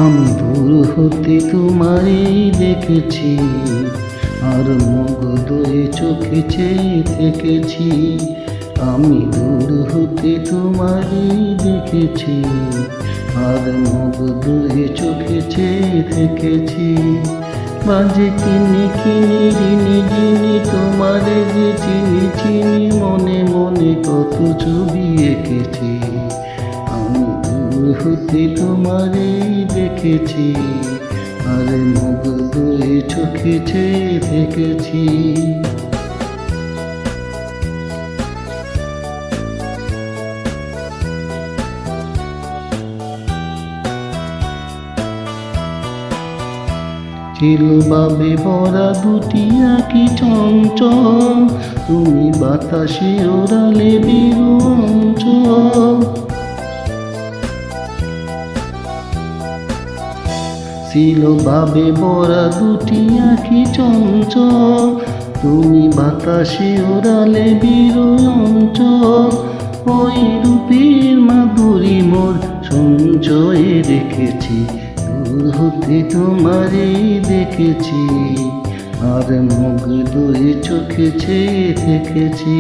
আমি দূর হতে তোমারই দেখেছি, আর মুগ্ধে চোখে চেয়ে থেকেছি। আমি দূর হতে তোমারই দেখেছি, আর মুগ্ধে চোখে চেয়ে থেকেছি। বাজে কিনি কিনি ঋণী যিনি, তোমারে যে চিনি চিনি, মনে মনে কত ছবি এঁকেছি। আমি দূর হতে তোমারে দেখেছি, আর মুগ্ধে চোখে চেয়ে থেকেছি। ছিল বাবে ভরা দুটি আঁখি চঞ্চল, তুমি বাতাসে ওড়ালে বিরঞ্চল। ছিল বাবে ভরা দুটি আঁখি চঞ্চল, তুমি বাতাসে ওড়ালে বিরঞ্চল। ওই রূপের মাধুরী মোর সঞ্চয়ে রেখেছি, দূর হতে তোমারে দেখেছি, আর মুগ্ধে চোখে চেয়ে থেকেছি।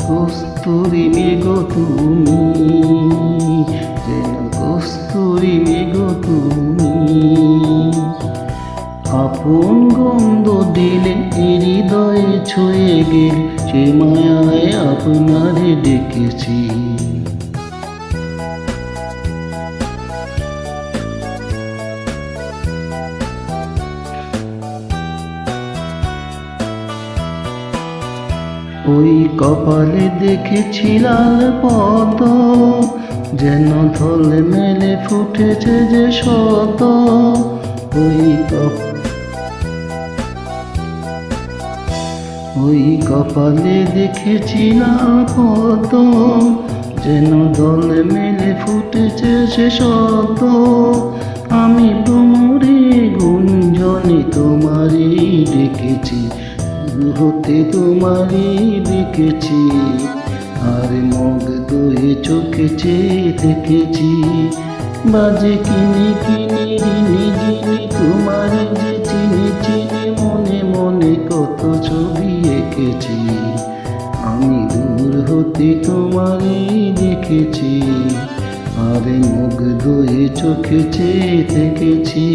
কস্তুরী মেঘ তুমি, যেন কস্তুরী মেঘ তুমি, আপন গন্ধ দিলে হৃদয়ে ছুঁয়ে গেল, সে মায়ায় আপনারে ডেকেছি। ওই কপালে দেখেছি লাল পদ্ম, যেন থলে মেলে ফুটেছে যে শত। ওই কপালে দেখেছি লাল পদ্ম, যেন দলে মেলে ফুটেছে সে শত। আমি ভ্রমরে গুঞ্জনে তোমারই ডেকেছি, হতে তোমারই দেখেছি, আর মুগ্ধে চোখে চেয়ে থেকেছি। বাজে কিনি কিনি ঋণী যিনি, তোমারে যে চিনি চিনি, মনে মনে কত ছবি এঁকেছি। আমি দূর হতে তোমারই দেখেছি, আর মুগ্ধে চোখে চেয়ে থেকেছি।